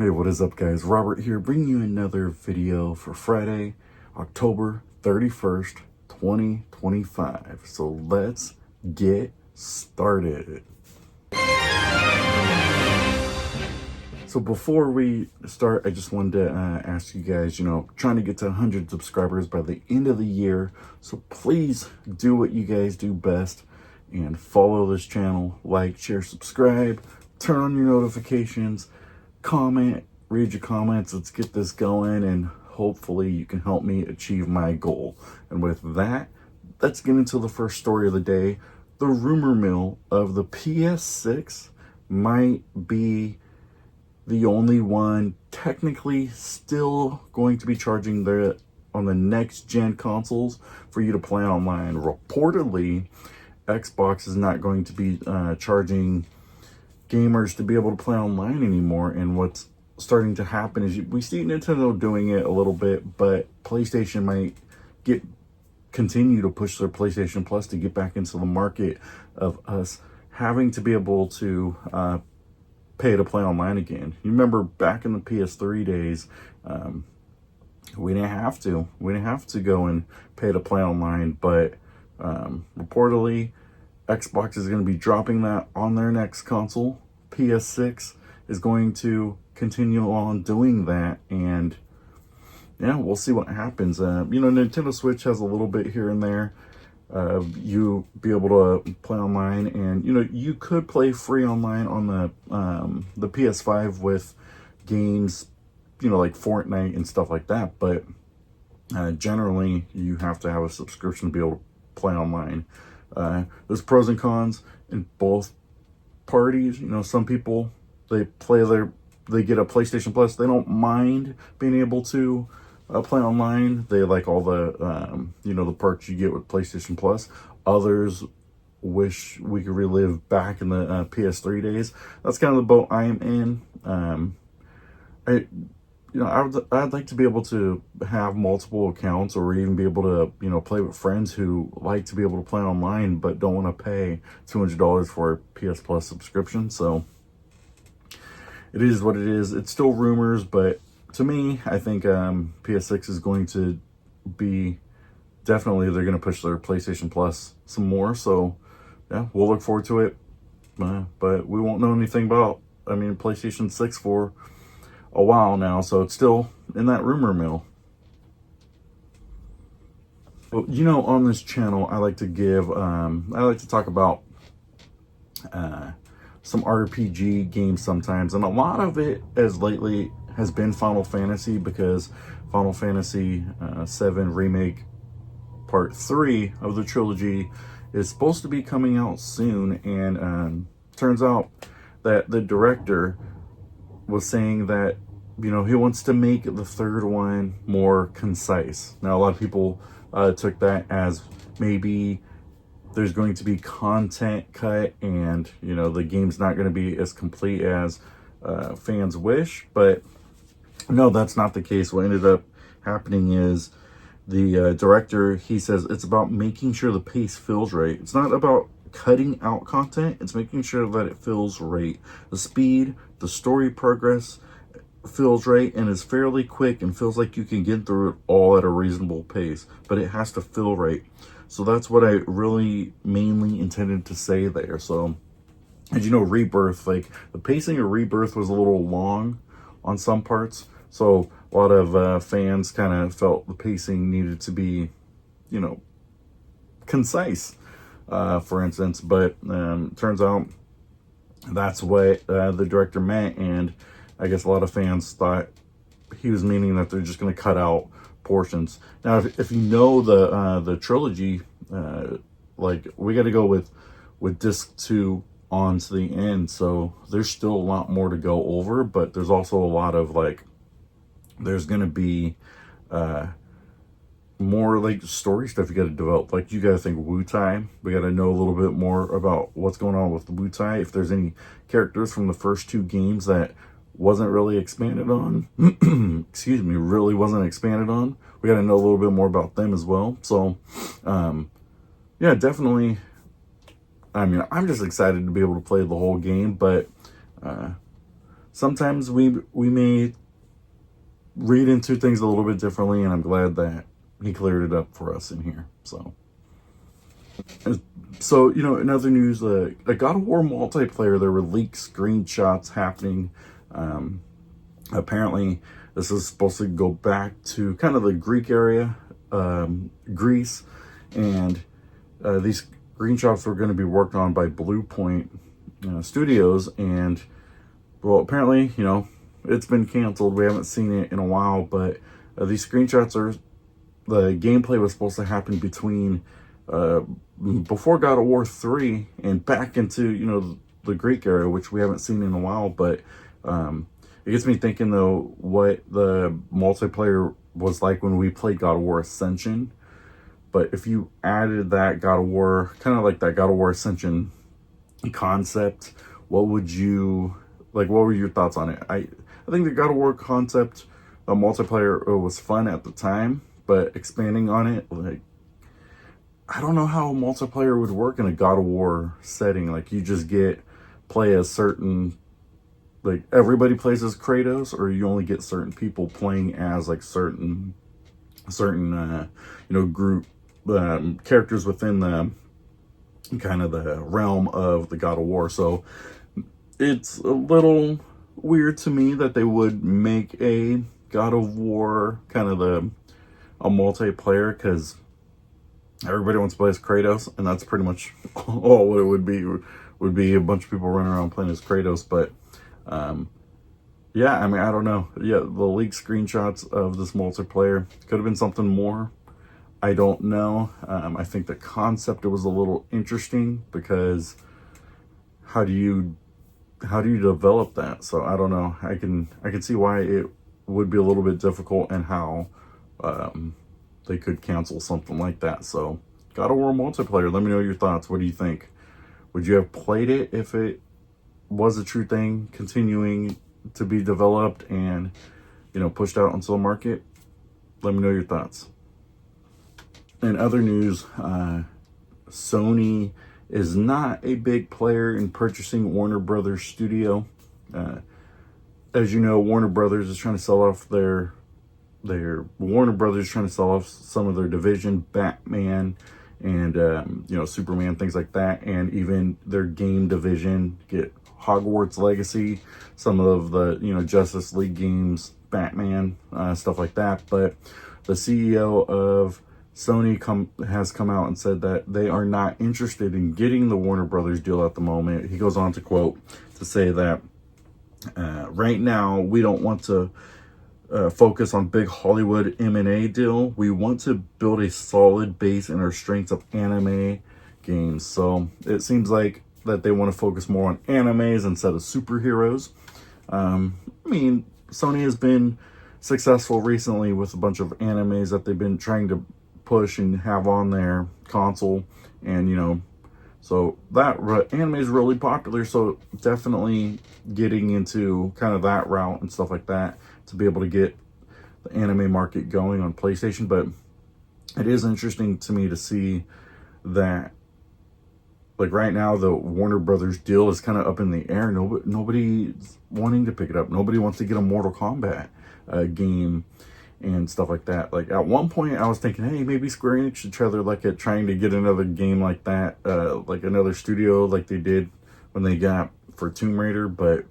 Hey, what is up, guys? Robert here, bringing you another video for Friday, October 31st, 2025. So let's get started. So before we start, I just wanted to ask you guys, trying to get to 100 subscribers by the end of the year. So please do what you guys do best and follow this channel, like, share, subscribe, turn on your notifications, comment, read your comments. Let's get this going, and hopefully you can help me achieve my goal. And with that, let's get into the first story of the day. The rumor mill of the PS6 might be the only one technically still going to be charging on the next gen consoles for you to play online. Reportedly, Xbox is not going to be charging gamers to be able to play online anymore. And what's starting to happen is we see Nintendo doing it a little bit, but PlayStation might continue to push their PlayStation Plus to get back into the market of us having to be able to pay to play online again. You remember back in the PS3 days, we didn't have to go and pay to play online, but reportedly Xbox is going to be dropping that on their next console. PS6 is going to continue on doing that, and yeah, we'll see what happens. Nintendo Switch has a little bit here and there. You be able to play online, and you could play free online on the PS5 with games, like Fortnite and stuff like that. But generally, you have to have a subscription to be able to play online. There's pros and cons in both parties. Some people, they get a PlayStation Plus. They don't mind being able to play online. They like all the the perks you get with PlayStation Plus. Others wish we could relive back in the PS3 days. That's kind of the boat I am in. I'd like to be able to have multiple accounts, or even be able to play with friends who like to be able to play online but don't want to pay $200 for a PS Plus subscription. So it is what it is. It's still rumors, but to me, I think PS6 is going to be definitely, they're going to push their PlayStation Plus some more. So yeah, we'll look forward to it. But we won't know anything about, PlayStation 6 for a while now. So it's still in that rumor mill. Well, on this channel, I like to talk about some RPG games sometimes, and a lot of it as lately has been Final Fantasy, because Final Fantasy 7 Remake Part 3 of the trilogy is supposed to be coming out soon, and turns out that the director was saying that he wants to make the third one more concise. Now, a lot of people took that as maybe there's going to be content cut, and the game's not going to be as complete as fans wish. But no, that's not the case. What ended up happening is the director, he says it's about making sure the pace feels right. It's not about cutting out content. It's making sure that it feels right. The speed, the story progress feels right and is fairly quick, and feels like you can get through it all at a reasonable pace, but it has to feel right. So that's what I really mainly intended to say there. So, as Rebirth, like the pacing of Rebirth was a little long on some parts. So a lot of fans kind of felt the pacing needed to be, concise, for instance. But turns out that's what the director meant, and I guess a lot of fans thought he was meaning that they're just going to cut out portions. Now, if you know the trilogy, like we got to go with disc 2 on to the end, so there's still a lot more to go over. But there's also a lot of there's going to be more story stuff you got to develop. Like, you got to think Wu-Tai. We got to know a little bit more about what's going on with Wu-Tai. If there's any characters from the first 2 games that wasn't really expanded on, excuse me, really wasn't expanded on, we got to know a little bit more about them as well. So yeah, definitely, I'm just excited to be able to play the whole game. But sometimes we may read into things a little bit differently, and I'm glad that he cleared it up for us in here. So you know, in other news, a God of War multiplayer, there were leaked screenshots happening. Apparently, this is supposed to go back to kind of the Greek area, Greece, and these screenshots were going to be worked on by Blue Point Studios, and well, apparently, you know, it's been canceled. We haven't seen it in a while, but these screenshots are, the gameplay was supposed to happen between before God of War 3 and back into, you know, the Greek area, which we haven't seen in a while. But it gets me thinking, though, what the multiplayer was like when we played God of War Ascension. But if you added that God of War, kind of like that God of War Ascension concept, what would you, like, what were your thoughts on it? I think the God of War concept, the multiplayer, was fun at the time, but expanding on it, like, I don't know how multiplayer would work in a God of War setting. Like, you just play as certain, like, everybody plays as Kratos, or you only get certain people playing as, like, certain you know, group characters within the kind of the realm of the God of War. So it's a little weird to me that they would make a God of War kind of a multiplayer, because everybody wants to play as Kratos, and that's pretty much all what it would be a bunch of people running around playing as Kratos. But yeah, I mean, I don't know. Yeah, the leaked screenshots of this multiplayer could have been something more. I don't know. I think the concept was a little interesting, because how do you develop that? So I don't know. I can see why it would be a little bit difficult, and how they could cancel something like that. So God of War multiplayer, let me know your thoughts. What do you think? Would you have played it if it was a true thing, continuing to be developed and, you know, pushed out onto the market? Let me know your thoughts. In other news, Sony is not a big player in purchasing Warner Brothers Studio. As you know, Warner Brothers is trying to sell off Warner Brothers trying to sell off some of their division, Batman and you know, Superman, things like that, and even their game division, get Hogwarts Legacy, some of the, you know, Justice League games, Batman, stuff like that. But the CEO of Sony has come out and said that they are not interested in getting the Warner Brothers deal at the moment. He goes on to quote to say that right now we don't want to focus on big Hollywood M&A deal. We want to build a solid base in our strengths of anime games. So it seems like that they want to focus more on animes instead of superheroes. I mean, Sony has been successful recently with a bunch of animes that they've been trying to push and have on their console, and, you know, so that anime is really popular. So definitely getting into kind of that route and stuff like that to be able to get the anime market going on PlayStation. But it is interesting to me to see that, like, right now the Warner Brothers deal is kind of up in the air. Nobody's wanting to pick it up. Nobody wants to get a Mortal Kombat game and stuff like that. Like, at one point I was thinking, hey, maybe Square Enix should try their luck at trying to get another game like that, like another studio like they did when they got for Tomb Raider. But,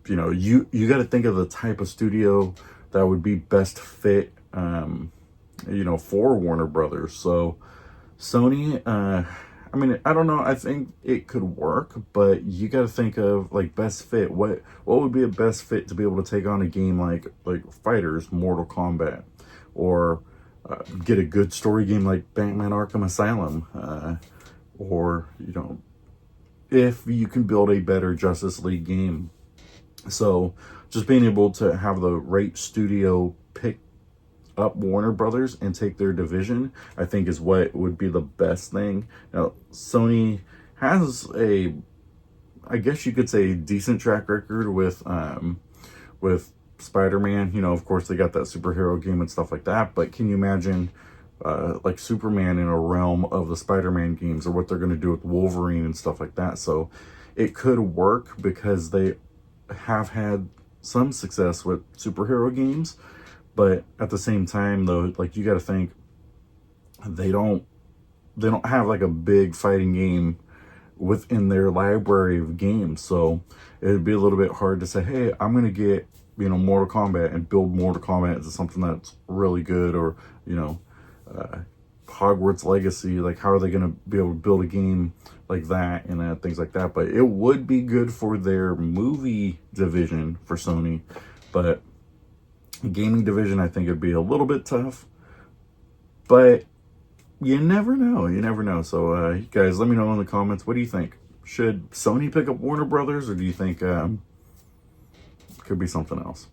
you know, you got to think of the type of studio that would be best fit, you know, for Warner Brothers. So Sony, I mean, I don't know. I think it could work, but you got to think of, like, best fit. What would be a best fit to be able to take on a game like Fighters, Mortal Kombat, or get a good story game like Batman Arkham Asylum, or, you know, if you can build a better Justice League game. So just being able to have the right studio pick up Warner Brothers and take their division, I think, is what would be the best thing. Now, Sony has I guess you could say, decent track record with Spider-Man. You know, of course, they got that superhero game and stuff like that. But can you imagine like Superman in a realm of the Spider-Man games, or what they're going to do with Wolverine and stuff like that? So it could work, because they have had some success with superhero games, but at the same time though, like, you got to think they don't have like a big fighting game within their library of games. So it'd be a little bit hard to say, hey, I'm going to get, Mortal Kombat and build Mortal Kombat into something that's really good, or, Hogwarts Legacy. Like, how are they going to be able to build a game like that and things like that? But it would be good for their movie division for Sony. But gaming division, I think it'd be a little bit tough. But you never know. You never know. So, guys, let me know in the comments. What do you think? Should Sony pick up Warner Brothers, or do you think it could be something else?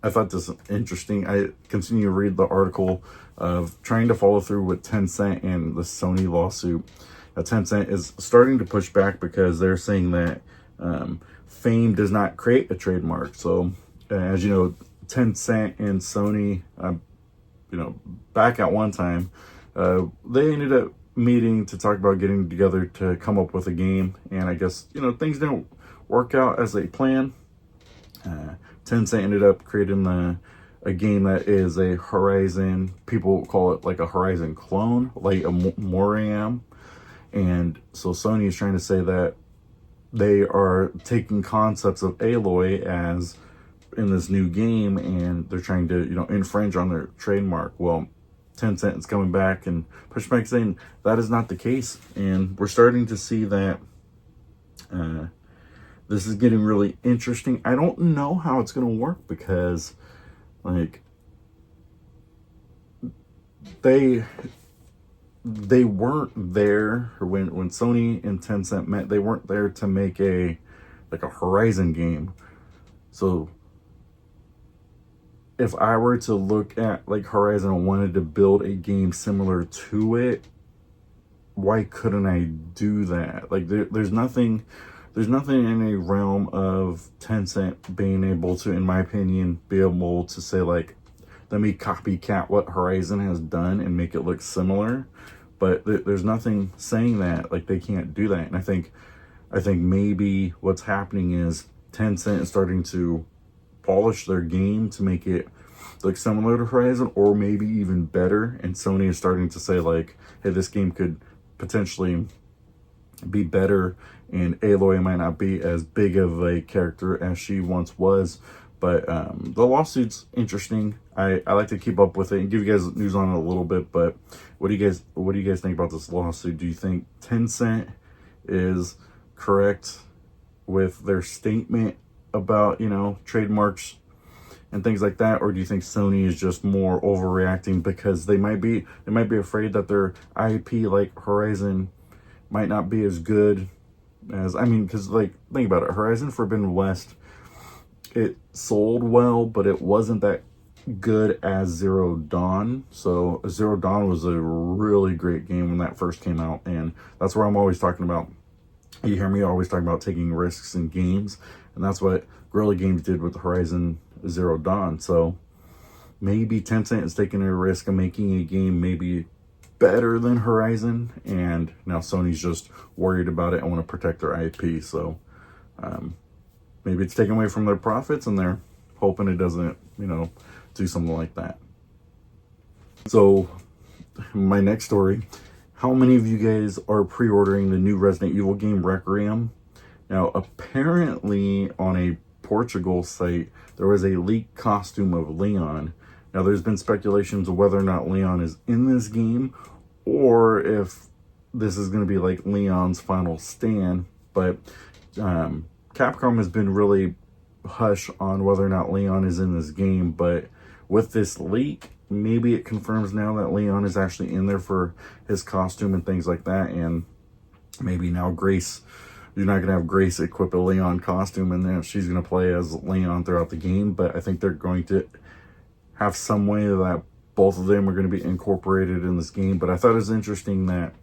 I thought this was interesting. I continue to read the article of trying to follow through with Tencent and the Sony lawsuit. Tencent is starting to push back because they're saying that fame does not create a trademark. So, as you know, Tencent and Sony, back at one time, they ended up meeting to talk about getting together to come up with a game. And I guess, things didn't work out as they planned. Tencent ended up creating a game that is a Horizon, people call it like a Horizon clone, like a Moriam. And so Sony is trying to say that they are taking concepts of Aloy as in this new game, and they're trying to, infringe on their trademark. Well, Tencent is coming back and pushing back, saying that is not the case. And we're starting to see that this is getting really interesting. I don't know how it's going to work, because, like, they weren't there when Sony and Tencent met. They weren't there to make a Horizon game. So if I were to look at like Horizon and wanted to build a game similar to it, why couldn't I do that? Like, there's nothing in a realm of Tencent being able to, in my opinion, be able to say, like, let me copycat what Horizon has done and make it look similar. But there's nothing saying that, like, they can't do that. And I think maybe what's happening is Tencent is starting to polish their game to make it look similar to Horizon, or maybe even better. And Sony is starting to say, like, hey, this game could potentially be better, and Aloy might not be as big of a character as she once was. But the lawsuit's interesting. I like to keep up with it and give you guys news on it a little bit. But what do you guys think about this lawsuit? Do you think Tencent is correct with their statement about, trademarks and things like that, or do you think Sony is just more overreacting because they might be afraid that their IP, like Horizon, might not be as good as, because, like, think about it, Horizon Forbidden West, it sold well, but it wasn't that good as Zero Dawn. So Zero Dawn was a really great game when that first came out, and that's where I'm always talking about. You hear me always talking about taking risks in games, and that's what Guerrilla Games did with Horizon Zero Dawn. So maybe Tencent is taking a risk of making a game maybe better than Horizon, and now Sony's just worried about it and want to protect their IP. So maybe it's taken away from their profits, and they're hoping it doesn't, do something like that. So my next story, how many of you guys are pre-ordering the new Resident Evil game, Requiem? Now, apparently on a Portugal site, there was a leaked costume of Leon. Now, there's been speculations of whether or not Leon is in this game, or if this is going to be like Leon's final stand. But Capcom has been really hush on whether or not Leon is in this game. But with this leak, maybe it confirms now that Leon is actually in there for his costume and things like that. And maybe now Grace, you're not going to have Grace equip a Leon costume, and then she's going to play as Leon throughout the game. But I think they're going to have some way that both of them are going to be incorporated in this game. But I thought it was interesting that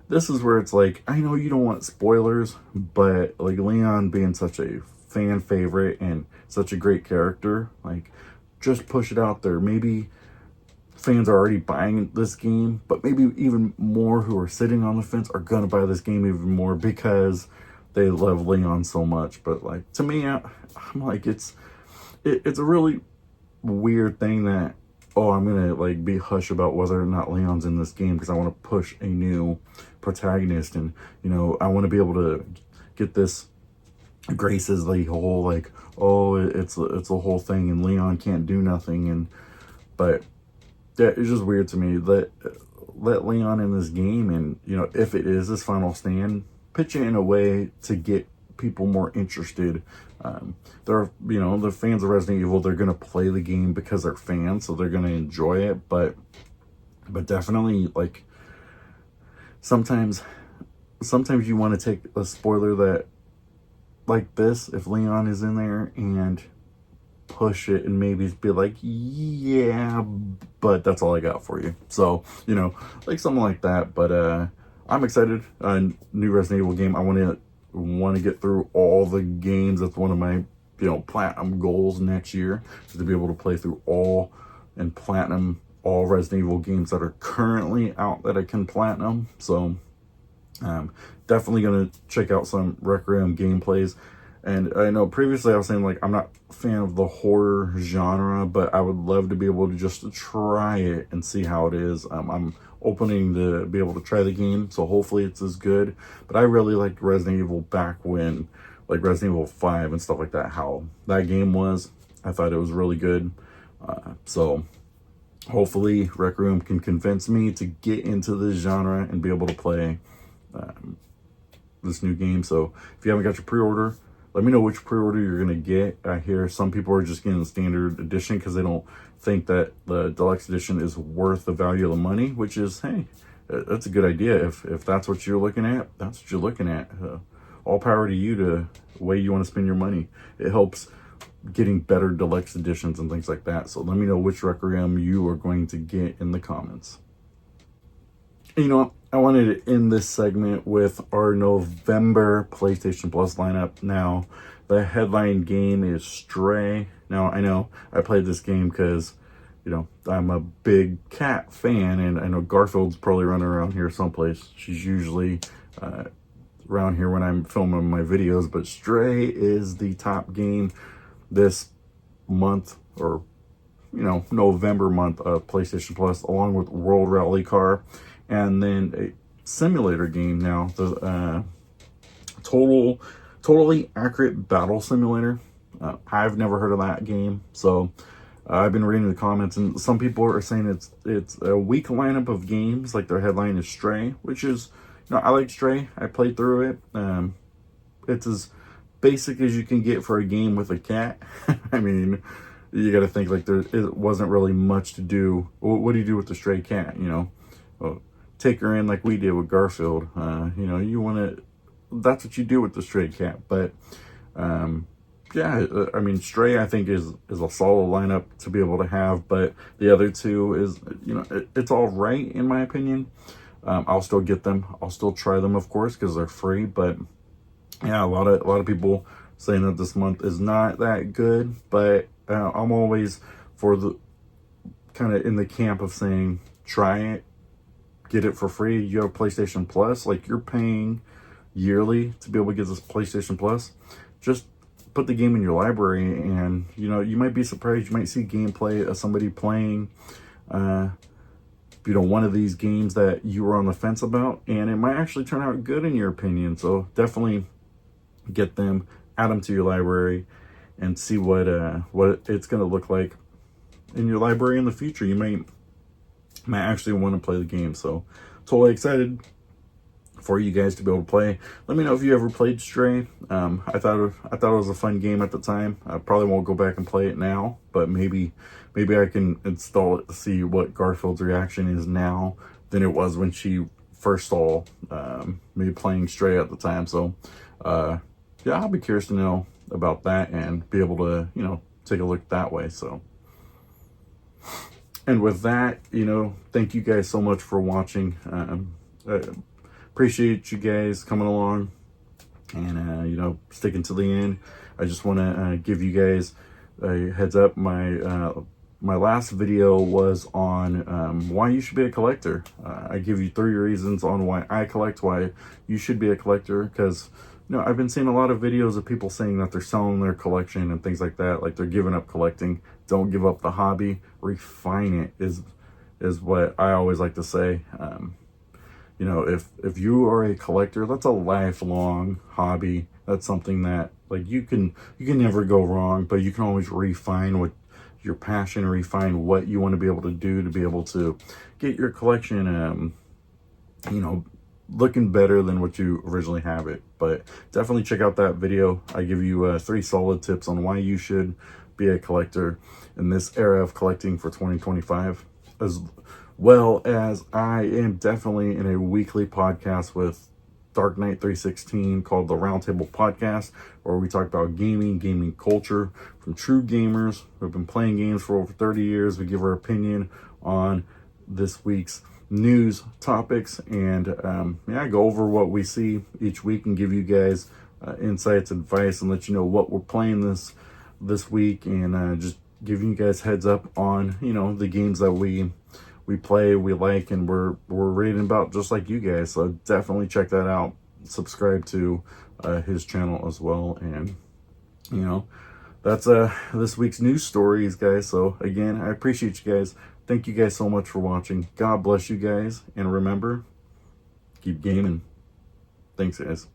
this is where it's like, I know you don't want spoilers, but like Leon being such a fan favorite and such a great character, like, just push it out there. Maybe fans are already buying this game, but maybe even more who are sitting on the fence are going to buy this game even more, because they love Leon so much. But like, to me, I'm like, it's a really weird thing that, oh, I'm gonna like be hush about whether or not Leon's in this game because I want to push a new protagonist, and you know, I want to be able to get this Grace is the whole like, oh, it's a whole thing, and Leon can't do nothing, and but yeah, it's just weird to me. Let Leon in this game, and you know, if it is his final stand, pitch it in a way to get people more interested. They're, you know, the fans of Resident Evil, they're gonna play the game because they're fans, so they're gonna enjoy it. But definitely, like, sometimes you want to take a spoiler that like this, if Leon is in there, and push it and maybe be like, yeah, but that's all I got for you. So, you know, like something like that. But I'm excited. New Resident Evil game. I want to get through all the games. That's one of my, you know, platinum goals next year, is to be able to play through all and platinum all Resident Evil games that are currently out that I can platinum. So definitely gonna check out some Requiem gameplays. And I know previously I was saying, like, I'm not a fan of the horror genre, but I would love to be able to just try it and see how it is. I'm opening to be able to try the game, so hopefully it's as good. But I really liked Resident Evil back when, like Resident Evil 5 and stuff like that, how that game was. I thought it was really good. So hopefully Requiem can convince me to get into this genre and be able to play this new game. So if you haven't got your pre-order, let me know which pre-order you're going to get. I hear some people are just getting the standard edition because they don't think that the deluxe edition is worth the value of the money, which is, hey, that's a good idea. If that's what you're looking at, that's what you're looking at. All power to you, to the way you want to spend your money. It helps getting better deluxe editions and things like that. So let me know which Requiem you are going to get in the comments. And you know what? I wanted to end this segment with our November PlayStation Plus lineup. Now, the headline game is Stray. Now, I know I played this game because, you know, I'm a big cat fan, and I know Garfield's probably running around here someplace. She's usually around here when I'm filming my videos, but Stray is the top game this month, or, you know, November month of PlayStation Plus, along with World Rally Car. And then a simulator game now, the totally accurate battle simulator. I've never heard of that game, so I've been reading the comments, and some people are saying it's a weak lineup of games. Like, their headline is Stray, which is, you know, I like Stray. I played through it. It's as basic as you can get for a game with a cat. I mean, you got to think, like, it wasn't really much to do. What do you do with the stray cat? You know. Well, take her in like we did with Garfield. You know, you want to, that's what you do with the stray cat. But yeah, I mean, Stray, I think is a solid lineup to be able to have, but the other two is, you know, it's all right in my opinion. I'll still get them. I'll still try them, of course, because they're free. But yeah, a lot of people saying that this month is not that good. But I'm always for the kind of in the camp of saying, try it. Get it for free. You have PlayStation Plus, like, you're paying yearly to be able to get this PlayStation Plus. Just put the game in your library, and you know, you might be surprised. You might see gameplay of somebody playing you know, one of these games that you were on the fence about, and it might actually turn out good in your opinion. So definitely get them, add them to your library, and see what it's going to look like in your library in the future. You might actually want to play the game. So totally excited for you guys to be able to play. Let me know if you ever played Stray. I thought it was a fun game at the time. I probably won't go back and play it now, but maybe I can install it to see what Garfield's reaction is now than it was when she first saw me playing Stray at the time. So yeah, I'll be curious to know about that and be able to, you know, take a look that way. So, and with that, you know, thank you guys so much for watching. Appreciate you guys coming along and, you know, sticking to the end. I just want to give you guys a heads up. My last video was on why you should be a collector. I give you 3 reasons on why I collect, why you should be a collector, because I've been seeing a lot of videos of people saying that they're selling their collection and things like that, like they're giving up collecting. Don't give up the hobby, refine it is what I always like to say. If you are a collector, that's a lifelong hobby. That's something that, like, you can never go wrong, but you can always refine what your passion, refine what you want to be able to do to be able to get your collection looking better than what you originally have it. But definitely check out that video. I give you 3 solid tips on why you should be a collector in this era of collecting for 2025, as well as I am definitely in a weekly podcast with Dark Knight 316 called the Roundtable Podcast, where we talk about gaming culture from true gamers who've been playing games for over 30 years. We give our opinion on this week's news topics, and go over what we see each week and give you guys insights, advice, and let you know what we're playing this week, and just giving you guys heads up on the games that we play, we like, and we're reading about just like you guys. So definitely check that out. Subscribe to his channel as well, and that's this week's news stories, guys. So again, I appreciate you guys. Thank you guys so much for watching. God bless you guys, and remember, keep gaming. Thanks, guys.